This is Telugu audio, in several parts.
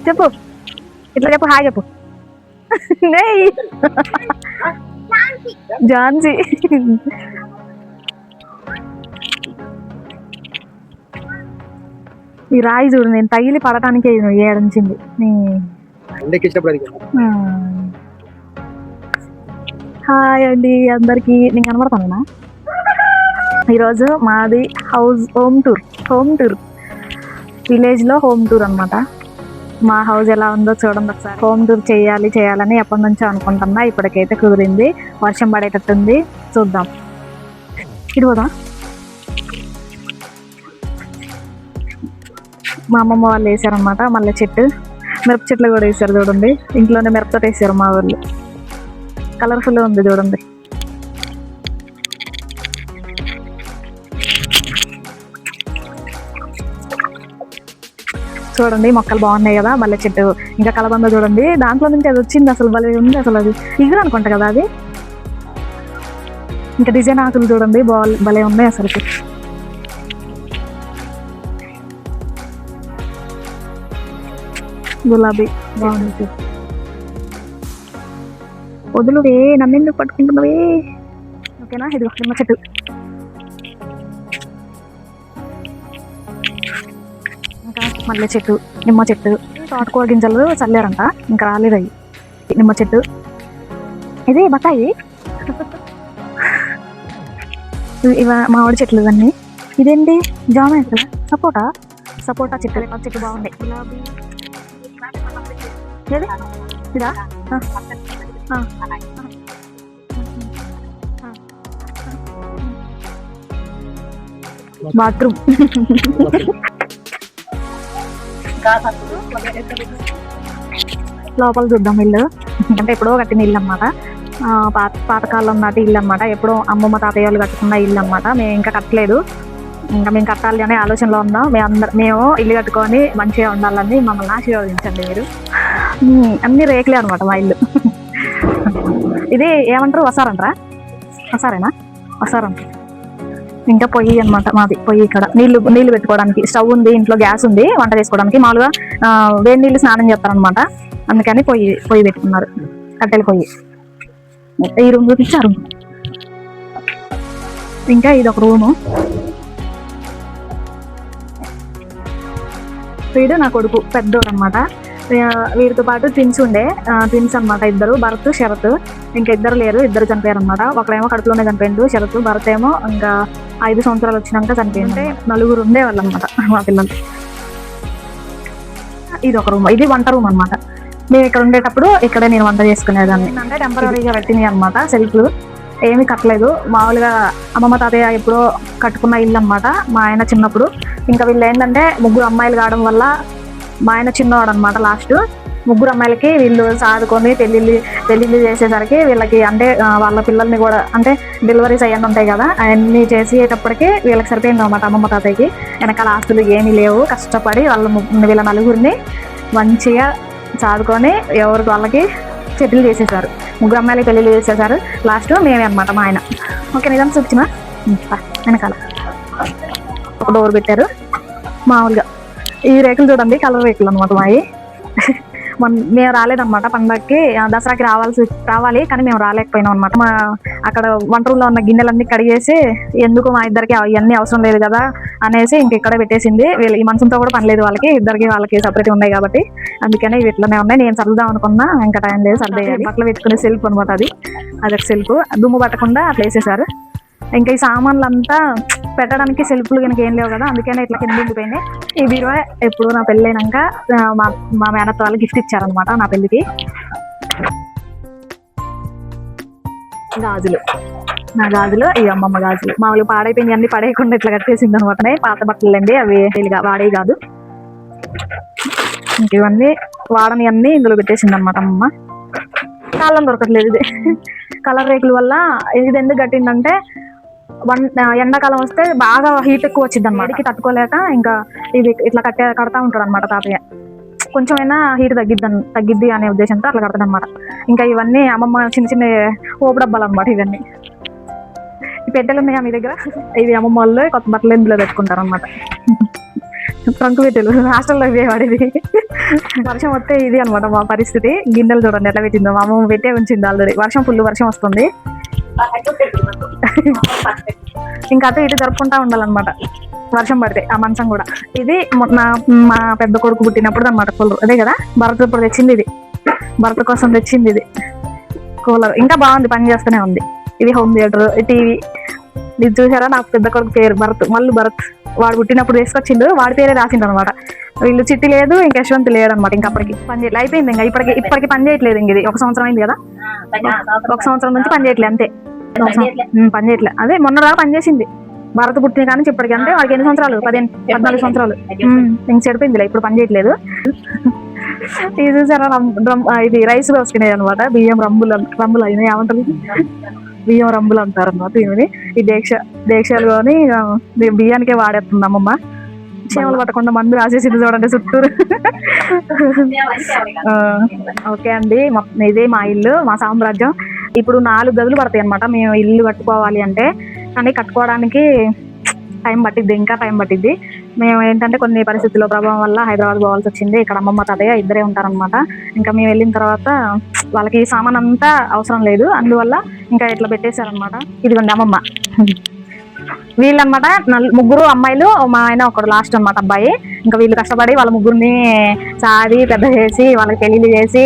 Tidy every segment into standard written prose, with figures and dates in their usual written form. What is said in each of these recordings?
చెప్పు, ఇట్లా చెప్పు, హాయ్ చెప్పు. ఝాన్సీ. ఈ రాయి చూడు, నేను తగిలి పడటానికి ఏడించింది. హాయ్ అండి అందరికి, నేను కనబడతానా? ఈరోజు మాది హోమ్ టూర్ విలేజ్లో హోమ్ టూర్ అనమాట. మా హౌస్ ఎలా ఉందో చూడండి ఒకసారి. హోమ్ టూర్ చేయాలని ఎప్పటి నుంచో అనుకుంటున్నా, ఇప్పటికైతే కుదిరింది. వర్షం పడేటట్టుంది, చూద్దాం. ఇటు పోదా. మా అమ్మమ్మ వాళ్ళు వేసారనమాట మల్లె చెట్టు, మిరప చెట్లు కూడా వేసారు చూడండి. ఇంట్లోనే మిరపతో వేసారు మా వాళ్ళు. కలర్ఫుల్ ఉంది చూడండి. చూడండి మొక్కలు బాగున్నాయి కదా, మల్లె చెట్టు. ఇంకా కలబంద చూడండి, దాంట్లో నుంచి అది వచ్చింది. అసలు భలే ఉంది. అసలు అది ఇగురు అనుకుంటా కదా అది. ఇంకా డిజైన్ ఆకులు చూడండి, భలే ఉన్నాయి అసలు. గులాబీ బాగుంది. వదులువే, నన్నెందుకు పట్టుకుంటున్నావే? ఓకేనా, ఇది నిమ్మ చెట్టు. ఇంకా మల్లె చెట్టు, నిమ్మ చెట్టు. తోటకూర గింజలు చల్లారంట, ఇంకా రాలేదు అవి. నిమ్మ చెట్టు, ఇది బత్తాయి. మామిడి చెట్లు ఇవన్నీ. ఇదేంటి జామ కదా, సపోటా చెట్టు బాగున్నాయి. గులాబీ ఇదా, బాత్రూమ్. లోపల చూద్దాం ఇల్లు. అంటే ఎప్పుడో కట్టిన ఇల్లు అనమాట, పాతకాలం నాటి ఇల్లు అనమాట. ఎప్పుడో అమ్మమ్మ తాతయ్య వాళ్ళు కట్టుకున్న ఇల్లు అనమాట. మేము ఇంకా కట్టలేదు, ఇంకా మేము కట్టాలి అనే ఆలోచనలో ఉన్నాం. మేము ఇల్లు కట్టుకొని మంచిగా ఉండాలని మమ్మల్ని ఆశీర్వదించండి మీరు. అన్ని రేకులే అనమాట మా ఇల్లు. ఇది ఏమంటారు, వసారంటారా? వసారంట. ఇంకా పొయ్యి అనమాట మాది. పొయ్యి ఇక్కడ నీళ్లు పెట్టుకోవడానికి. స్టవ్ ఉంది, ఇంట్లో గ్యాస్ ఉంది, వంట చేసుకోవడానికి. మామూలుగా వేడి నీళ్ళు స్నానం చేస్తారనమాట, అందుకని పొయ్యి పెట్టుకున్నారు, కట్టెల పొయ్యి. ఈ రూమ్ చూపించారు. ఇంకా ఇది ఒక రూము. వీడు నా కొడుకు, పెద్దోడు అనమాట. వీరితో పాటు ట్విన్స్ అనమాట, ఇద్దరు, భరత్, శరత్. ఇంకా ఇద్దరు లేరు, ఇద్దరు చనిపోయారు అనమాట. ఒకడేమో కడుపులోనే చనిపోయిండు శరత్. భరత్ ఏమో ఇంకా 5 సంవత్సరాలు వచ్చినాక చనిపోయింది. 4 ఉండేవాళ్ళు అనమాట మా పిల్లలు. ఇది ఒక రూమ్, ఇది వంట రూమ్ అనమాట. మేము ఇక్కడ ఉండేటప్పుడు ఇక్కడే నేను వంట చేసుకునేదాన్ని. అంటే టెంపరీగా పెట్టినాయి అనమాట సెల్ఫ్లు, ఏమీ కట్టలేదు. మామూలుగా అమ్మమ్మ తాతయ్య ఎప్పుడో కట్టుకున్న ఇల్లు అనమాట మా ఆయన చిన్నప్పుడు. ఇంకా వీళ్ళు ఏంటంటే 3 అమ్మాయిలు కావడం వల్ల, మా ఆయన చిన్నవాడు అనమాట. లాస్ట్ 3 అమ్మాయిలకి వీళ్ళు సాదుకొని పెళ్ళిళ్ళు చేసేసరికి వీళ్ళకి, అంటే వాళ్ళ పిల్లల్ని కూడా, అంటే డెలివరీస్ అయ్యన్నీ ఉంటాయి కదా, అవన్నీ చేసేటప్పటికి వీళ్ళకి సరిపోయింది అనమాట. అమ్మమ్మ తాతయ్యకి వెనకాల ఆస్తులు ఏమీ లేవు. కష్టపడి వీళ్ళ 4గురిని మంచిగా సాదుకొని ఎవరికి వాళ్ళకి సెటిల్ చేసేసారు. 3 అమ్మాయిలకి పెళ్ళిళ్ళు చేసేసారు. లాస్ట్ మేమే అనమాట మా ఆయన. ఓకే, నిజం చూపించిన వెనకాల ఒక డోర్ పెట్టారు. మామూలుగా ఈ రేకులు చూడండి, కలర్ రేకులు అనమాట మావి. మేము రాలేదన్నమాట పండగకి. దసరాకి రావాలి కానీ మేము రాలేకపోయినాం అనమాట. అక్కడ వంట రూమ్లో ఉన్న గిన్నెలన్నీ కడిగేసి, ఎందుకు మా ఇద్దరికి అవన్నీ అవసరం లేదు కదా అనేసి ఇంక ఇక్కడే పెట్టేసింది. వీళ్ళు ఈ మనసుతో కూడా పని లేదు వాళ్ళకి, వాళ్ళకి సపరేట్ ఉన్నాయి కాబట్టి అందుకనే వీటిలోనే ఉన్నాయి. నేను సర్దుదాం అనుకున్నా, ఇంకా టైం లేదు, సర్దేయాలి. బట్టలు పెట్టుకునే సెల్ఫ్ అనమాట అది. అదొక సెల్ఫ్, దుమ్ము పట్టకుండా అట్లా వేసేసారు. ఇంకా ఈ సామాన్లు అంతా పెట్టడానికి సెల్ఫ్లు కనుక ఏం లేవు కదా, అందుకనే ఇట్లా కింద ఉండిపోయినాయి. ఈ బీరువా ఎప్పుడు నా పెళ్ళి అయినాక మా మేనత్త వాళ్ళు గిఫ్ట్ ఇచ్చారనమాట నా పెళ్ళికి. నా గాజులు, ఈ అమ్మమ్మ గాజులు. మామూలు పాడైపోయింది, అన్ని పడేయకుండా ఇట్లా కట్టేసింది అనమాట. పాత బట్టలు అండి అవి, వాడే కాదు. ఇంక ఇవన్నీ వాడని అన్ని ఇందులో పెట్టేసింది అనమాట అమ్మమ్మ. కాలం దొరకట్లేదు ఇది. కలర్ రేకుల వల్ల ఇది ఎందుకు కట్టిందంటే, ఎండాకాలం వస్తే బాగా హీట్ ఎక్కువ వచ్చింది అనమాట. వేడికి తట్టుకోలేక ఇంకా ఇది ఇట్లా కడతా ఉంటాడు అనమాట తాతయ్య. కొంచెమైనా హీట్ తగ్గిద్ది అనే ఉద్దేశంతో అట్లా కడతాడు అనమాట. ఇంకా ఇవన్నీ అమ్మమ్మ చిన్న ఓపు డబ్బాలు అనమాట. ఇవన్నీ ఈ పెట్టెలు ఉన్నాయా మీ దగ్గర? ఇవి అమ్మమ్మ వాళ్ళు కొత్త బట్టలు ఇందులో పెట్టుకుంటారు అనమాట. ట్రంక్ పెట్టెలు హాస్టల్లో వాడేది. వర్షం వస్తే ఇది అనమాట మా పరిస్థితి. గిన్నెలు చూడండి ఎట్లా పెట్టిందో, మా అమ్మ పెట్టే ఉంచింది ఆల్రెడీ. ఫుల్ వర్షం వస్తుంది. ఇంకా అటు ఇటు జరుపుకుంటా ఉండాలన్నమాట వర్షం పడితే ఆ మంచం కూడా. ఇది మా పెద్ద కొడుకు పుట్టినప్పుడు అనమాట కూలర్. అదే కదా భరత్ ఇప్పుడు తెచ్చింది ఇది, భరత్ కోసం తెచ్చింది ఇది కూలర్. ఇంకా బాగుంది, పని చేస్తూనే ఉంది. ఇది హోమ్ థియేటర్, టీవీ. ఇది చూసారా నాకు పెద్ద కొడుకు పేరు భరత్, మళ్ళీ భరత్. వాడు పుట్టినప్పుడు తీసుకొచ్చిండు, వాడి పేరే రాసిండు అనమాట. వీళ్ళు చిట్టి లేదు, ఇంకా యశ్వంత్ లేడు అనమాట. ఇంకా అప్పటికి పని చేయట్లేదు, అయిపోయింది. ఇంకా ఇప్పటికి పని చేయట్లేదు. ఇంక ఇది 1 సంవత్సరం అయింది కదా, 1 సంవత్సరం నుంచి పని చేయట్లేదు అంతే. పని చేయట్లేదు. అదే మొన్న పని చేసింది భరత్ పుట్టిన కానీ ఇప్పటికి. అంటే వాడికి ఎన్ని సంవత్సరాలు, 14 సంవత్సరాలు. ఇంక చెడిపోయిందిలే, ఇప్పుడు పని చేయట్లేదు. ఇది చూసారా ఇది రైస్ పోసుకునేది అనమాట. బియ్యం రంబులు అయినాయి, ఏమంటారు బియ్యం రంబులు అంటారు అనమాట. ఈ దీక్షలు కొని బియ్యానికే వాడేస్తుంది అమ్మమ్మ. చీమలు పట్టకుండా మందు రాసేసింది చూడండి చుట్టూరు. ఓకే అండి, ఇదే మా ఇల్లు, మా సామ్రాజ్యం. ఇప్పుడు 4 గదులు పడతాయి అనమాట మేము ఇల్లు కట్టుకోవాలి అంటే. కానీ కట్టుకోవడానికి టైం పట్టిద్ది, ఇంకా టైం పట్టిద్ది. మేము ఏంటంటే కొన్ని పరిస్థితుల్లో ప్రభావం వల్ల హైదరాబాద్ పోవాల్సి వచ్చింది. ఇక్కడ అమ్మమ్మ తాతయ్య ఇద్దరే ఉంటారనమాట. ఇంకా మేము వెళ్ళిన తర్వాత వాళ్ళకి ఈ సామాన్ అంతా అవసరం లేదు, అందువల్ల ఇంకా ఇట్లా పెట్టేశారనమాట. ఇదిగోండి అమ్మమ్మ. వీళ్ళనమాట ముగ్గురు అమ్మాయిలు, మా ఆయన ఒకడు లాస్ట్ అనమాట అబ్బాయి. ఇంకా వీళ్ళు కష్టపడి వాళ్ళ ముగ్గురిని సాది పెద్ద చేసి, వాళ్ళకి పెళ్లిళ్ళు చేసి,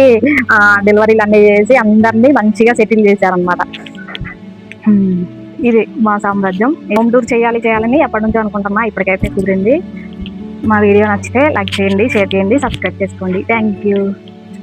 డెలివరీలు అన్నీ చేసి అందరినీ మంచిగా సెటిల్ చేశారనమాట. ఇది మా సామ్రాజ్యం. హోమ్ టూర్ చేయాలని ఎప్పటి నుంచో అనుకుంటున్నా, ఇప్పటికైతే కుదిరింది. మా వీడియో నచ్చితే లైక్ చేయండి, షేర్ చేయండి, సబ్స్క్రైబ్ చేసుకోండి. Thank you.